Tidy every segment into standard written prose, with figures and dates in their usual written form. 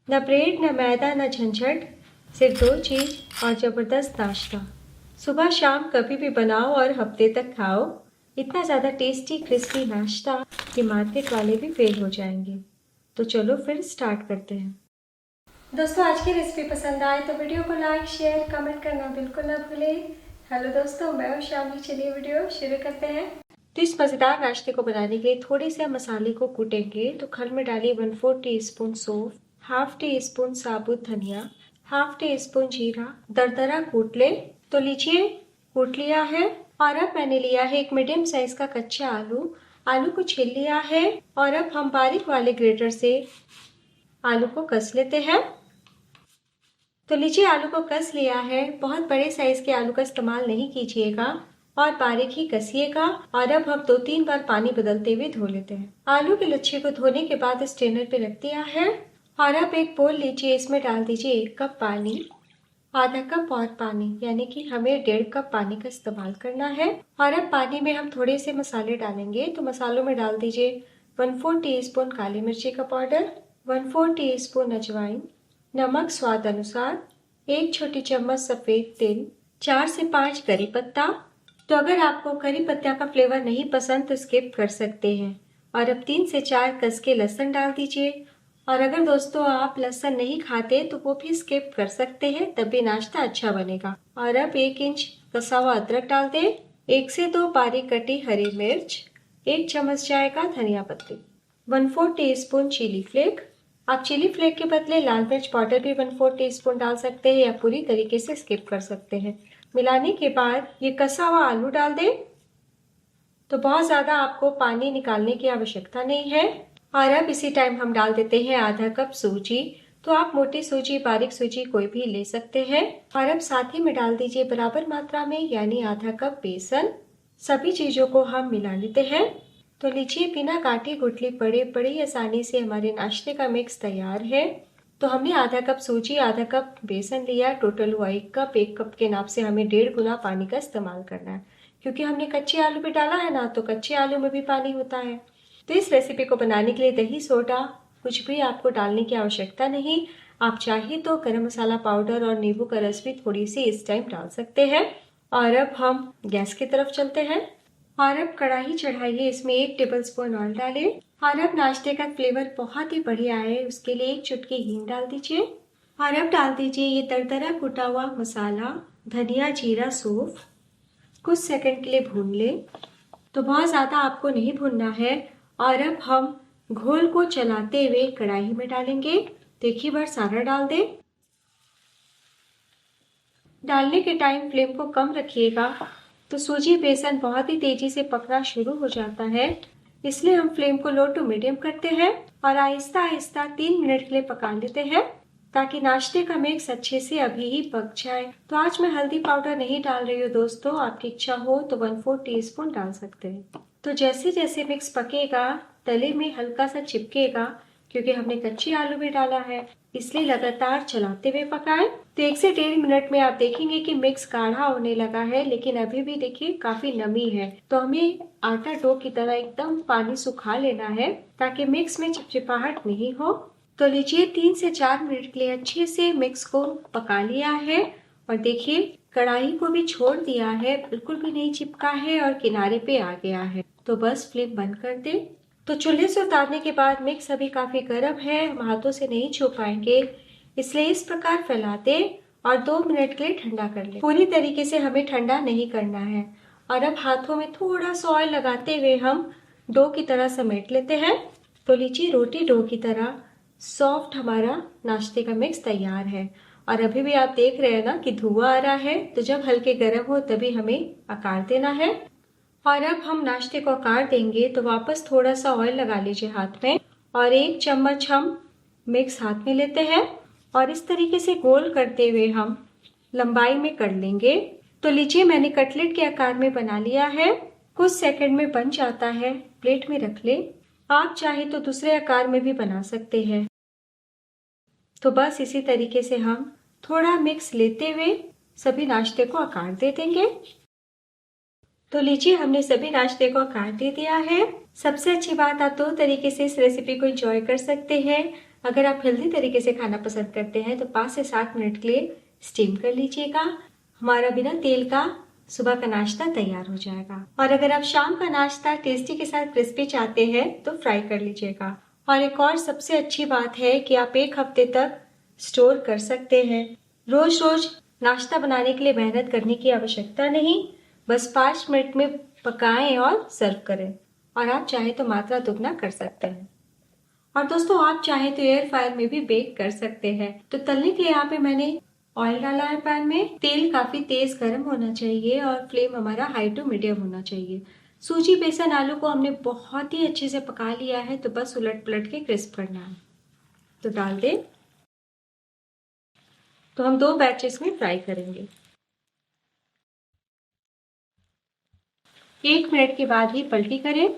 न ब्रेड, न मैदा, न झंझट, सिर्फ दो चीज और जबरदस्त नाश्ता। सुबह शाम कभी भी बनाओ और हफ्ते तक खाओ। इतना ज्यादा टेस्टी क्रिस्पी नाश्ता कि मार्केट वाले भी फेल हो जाएंगे। तो चलो फिर स्टार्ट करते हैं। दोस्तों, आज की रेसिपी पसंद आए तो वीडियो को लाइक, शेयर, कमेंट करना बिल्कुल ना भूलें। हेलो दोस्तों, मैं हूं शामली। चलिए वीडियो शुरू करते हैं। तो इस मज़ेदार नाश्ते को बनाने के लिए थोड़े से मसाले को कूटेंगे। तो खल में डालिए 1/4 टीस्पून सौंफ, हाफ टी स्पून साबुत धनिया, हाफ टी स्पून जीरा, दरदरा कूट ले। तो लीजिए, कूट लिया है। और अब मैंने लिया है एक मीडियम साइज का कच्चा आलू। आलू को छील लिया है और अब हम बारीक वाले ग्रेटर से आलू को कस लेते हैं। तो लीजिए, आलू को कस लिया है। बहुत बड़े साइज के आलू का इस्तेमाल नहीं कीजिएगा और बारीक ही कसिएगा। और अब हम 2-3 बार पानी बदलते हुए धो लेते हैं। आलू के लच्छे को धोने के बाद स्ट्रेनर पे रख दिया है। और अब एक बोल लीजिए, इसमें डाल दीजिए 1 कप पानी, आधा कप और पानी, यानी कि हमें 1.5 कप पानी का इस्तेमाल करना है। और अब पानी में हम थोड़े से मसाले डालेंगे। तो मसालों में डाल दीजिए 1/4 टीस्पून काली मिर्ची का पाउडर, 1/4 टीस्पून अजवाइन, नमक स्वाद अनुसार, 1 छोटी चम्मच सफेद तिल, 4 से 5 करी पत्ता। तो अगर आपको करी पत्ता का फ्लेवर नहीं पसंद तो स्किप कर सकते हैं। और अब 3 से 4 कस के लहसुन डाल दीजिए। और अगर दोस्तों आप लहसुन नहीं खाते तो वो भी स्किप कर सकते हैं, तब भी नाश्ता अच्छा बनेगा। और अब 1 इंच कसा हुआ अदरक डाल दें, 1 से 2 बारीक कटी हरी मिर्च, 1 चम्मच चाय का धनिया पत्ती, 1/4 टीस्पून चिली फ्लेक। आप चिली फ्लेक के बदले लाल मिर्च पाउडर भी 1/4 टीस्पून डाल सकते हैं या पूरी तरीके से स्किप कर सकते हैं। मिलाने के बाद ये कसा हुआ आलू डाल दें। तो बहुत ज्यादा आपको पानी निकालने की आवश्यकता नहीं है। और अब इसी टाइम हम डाल देते हैं आधा कप सूजी। तो आप मोटी सूजी, बारीक सूजी कोई भी ले सकते हैं। और अब साथ ही में डाल दीजिए बराबर मात्रा में, यानी आधा कप बेसन। सभी चीजों को हम मिला लेते हैं। तो लीजिए, बिना काटे गुठली पड़े बड़ी आसानी से हमारे नाश्ते का मिक्स तैयार है। तो हमने आधा कप सूजी, आधा कप बेसन लिया, टोटल हुआ 1 कप। 1 कप के नाप से हमें 1.5 गुना पानी का इस्तेमाल करना है, क्योंकि हमने कच्चे आलू भी डाला है ना, तो कच्चे आलू में भी पानी होता है। तो इस रेसिपी को बनाने के लिए दही, सोडा कुछ भी आपको डालने की आवश्यकता नहीं। आप चाहे तो गरम मसाला पाउडर और नींबू का रस भी थोड़ी सी इस टाइम डाल सकते हैं। और अब हम गैस की तरफ चलते हैं। और अब कढ़ाई चढ़ाइए, इसमें 1 टेबलस्पून ऑयल डालें। और अब नाश्ते का फ्लेवर बहुत ही बढ़िया है, उसके लिए 1 चुटकी हींग डाल दीजिए। और अब डाल दीजिए ये दरदरा कुटा हुआ मसाला, धनिया, जीरा, सौंफ। कुछ सेकंड के लिए भून लें। तो बहुत ज्यादा आपको नहीं भूनना है। और अब हम घोल को चलाते हुए कढ़ाई में डालेंगे। तो एक ही बार सारा डाल दें। डालने के टाइम फ्लेम को कम रखिएगा, तो सूजी बेसन बहुत ही तेजी से पकना शुरू हो जाता है। इसलिए हम फ्लेम को लो टू मीडियम करते हैं और आहिस्ता आहिस्ता 3 मिनट के लिए पका लेते हैं, ताकि नाश्ते का मिक्स अच्छे से अभी ही पक जाए। तो आज मैं हल्दी पाउडर नहीं डाल रही हूँ दोस्तों, आपकी इच्छा हो तो 1/4 टीस्पून डाल सकते हैं। तो जैसे जैसे मिक्स पकेगा तले में हल्का सा चिपकेगा, क्योंकि हमने कच्ची आलू भी डाला है, इसलिए लगातार चलाते हुए पकाएं। तो 1 से 1.5 मिनट में आप देखेंगे कि मिक्स गाढ़ा होने लगा है, लेकिन अभी भी देखिए काफी नमी है। तो हमें आटा डो की तरह एकदम पानी सुखा लेना है, ताकि मिक्स में चिपचिपाहट नहीं हो। तो लीजिए, 3 से 4 मिनट के लिए अच्छे से मिक्स को पका लिया है। और देखिए, कढ़ाई को भी छोड़ दिया है, बिल्कुल भी नहीं चिपका है और किनारे पे आ गया है। तो बस फ्लेम बंद कर दे। तो चूल्हे से उतारने के बाद मिक्स अभी काफी गर्म है, हम हाथों से नहीं छू पाएंगे, इसलिए इस प्रकार फैला दे और 2 मिनट के लिए ठंडा कर ले। पूरी तरीके से हमें ठंडा नहीं करना है। और अब हाथों में थोड़ा सा ऑयल लगाते हुए हम डो की तरह समेट लेते हैं। तो लीजिए, रोटी डो की तरह सॉफ्ट हमारा नाश्ते का मिक्स तैयार है। और अभी भी आप देख रहे हैं ना कि धुआं आ रहा है। तो जब हल्के गर्म हो तभी हमें आकार देना है। और अब हम नाश्ते को आकार देंगे। तो वापस थोड़ा सा ऑयल लगा लीजिए हाथ में और 1 चम्मच हम मिक्स हाथ में लेते हैं और इस तरीके से गोल करते हुए हम लंबाई में कर लेंगे। तो लीजिए, मैंने कटलेट के आकार में बना लिया है। कुछ सेकंड में बन जाता है। प्लेट में रख ले। आप चाहे तो दूसरे आकार में भी बना सकते हैं। तो बस इसी तरीके से हम थोड़ा मिक्स लेते हुए सभी नाश्ते को आकार दे देंगे। तो लीजिए, हमने सभी नाश्ते को आकार दे दिया है। सबसे अच्छी बात, आप 2 तरीके से इस रेसिपी को एंजॉय कर सकते हैं। अगर आप हेल्दी तरीके से खाना पसंद करते हैं तो 5 से 7 मिनट के लिए स्टीम कर लीजिएगा। हमारा बिना तेल का सुबह का नाश्ता तैयार हो जाएगा। और अगर आप शाम का नाश्ता टेस्टी के साथ क्रिस्पी चाहते हैं तो फ्राई कर लीजिएगा। और एक और सबसे अच्छी बात है कि आप 1 हफ्ते तक स्टोर कर सकते हैं। रोज रोज नाश्ता बनाने के लिए मेहनत करने की आवश्यकता नहीं, बस 5 मिनट में पकाएं और सर्व करें। और आप चाहें तो मात्रा दुगना कर सकते हैं। और दोस्तों आप चाहें तो एयर फ्रायर में भी बेक कर सकते हैं। तो तलने के लिए यहाँ पे मैंने ऑयल डाला है पैन में। तेल काफी तेज गर्म होना चाहिए और फ्लेम हमारा हाई टू मीडियम होना चाहिए। सूजी बेसन आलू को हमने बहुत ही अच्छे से पका लिया है, तो बस उलट पलट के क्रिस्प करना है। तो डाल दें। तो हम 2 बैचेस में फ्राई करेंगे। 1 मिनट के बाद ही पलटी करें।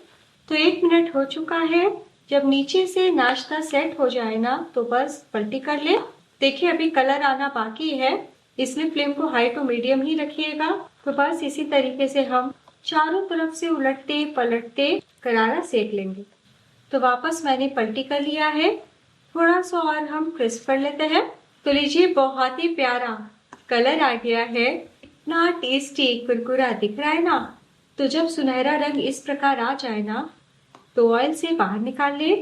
तो 1 मिनट हो चुका है। जब नीचे से नाश्ता सेट हो जाए ना तो बस पलटी कर ले। देखिए अभी कलर आना बाकी है, इसलिए फ्लेम को हाई टू मीडियम ही रखिएगा। तो बस इसी तरीके से हम चारों तरफ से उलटते पलटते करारा सेक लेंगे। तो वापस मैंने पलटी कर लिया है। थोड़ा सा और हम क्रिस्प कर लेते हैं। तो लीजिए बहुत ही प्यारा कलर आ गया है। इतना टेस्टी कुरकुरा दिख रहा है ना। तो जब सुनहरा रंग इस प्रकार आ जाए ना तो ऑयल से बाहर निकाल ले।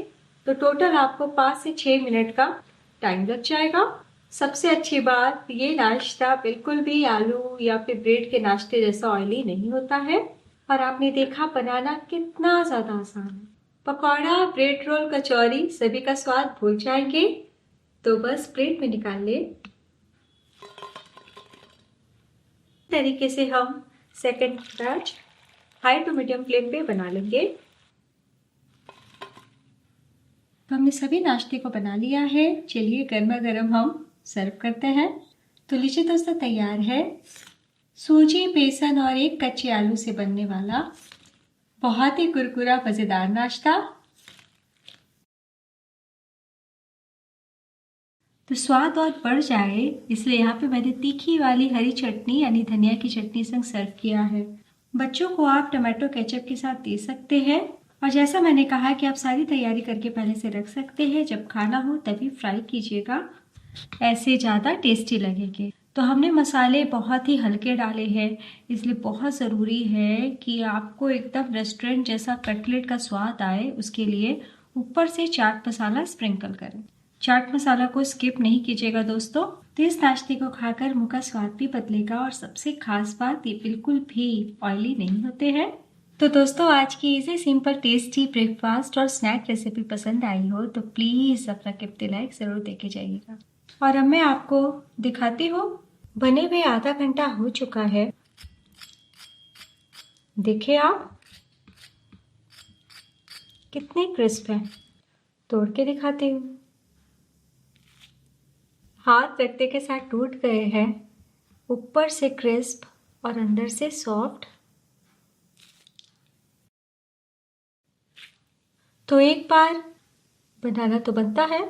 तो टोटल आपको 5 से 6 मिनट का टाइम लग जाएगा। सबसे अच्छी बात, ये नाश्ता बिल्कुल भी आलू या फिर ब्रेड के नाश्ते जैसा ऑयली नहीं होता है। और आपने देखा बनाना कितना ज्यादा आसान है। पकौड़ा, ब्रेड रोल, कचौरी सभी का स्वाद भूल जाएंगे। तो बस प्लेट में निकाल ले। तरीके से हम second batch high to medium flame पे बना लेंगे। तो हमने सभी नाश्ते को बना लिया है। चलिए गर्मा गर्म हम सर्व करते हैं। तो लीजिए दोस्तों तैयार है सूजी, बेसन और एक कच्चे आलू से बनने वाला बहुत ही कुरकुरा मजेदार नाश्ता। तो स्वाद और बढ़ जाए इसलिए यहाँ पे मैंने तीखी वाली हरी चटनी यानी धनिया की चटनी संग सर्व किया है। बच्चों को आप टमाटो केचप के साथ दे सकते हैं। और जैसा मैंने कहा कि आप सारी तैयारी करके पहले से रख सकते हैं, जब खाना हो तभी फ्राई कीजिएगा, ऐसे ज़्यादा टेस्टी लगेंगे। तो हमने मसाले बहुत ही हल्के डाले हैं, इसलिए बहुत ज़रूरी है कि आपको एकदम रेस्टोरेंट जैसा कटलेट का स्वाद आए, उसके लिए ऊपर से चाट मसाला स्प्रिंकल करें। चाट मसाला को स्किप नहीं कीजिएगा दोस्तों। तो इस नाश्ते को खाकर मुंह का स्वाद भी बदलेगा और सबसे खास बात, ये बिल्कुल भी ऑयली नहीं होते हैं। तो दोस्तों आज की इजी सिंपल टेस्टी ब्रेकफास्ट और स्नैक रेसिपी पसंद आई हो तो प्लीज़ अपना कीमती लाइक ज़रूर देके जाइएगा। और अब मैं आपको दिखाती हूँ। बने हुए आधा घंटा हो चुका है। देखिए आप कितने क्रिस्प हैं। तोड़ के दिखाती हूँ। हाथ रखते के साथ टूट गए हैं, ऊपर से क्रिस्प और अंदर से सॉफ्ट। तो एक बार बनाना तो बनता है।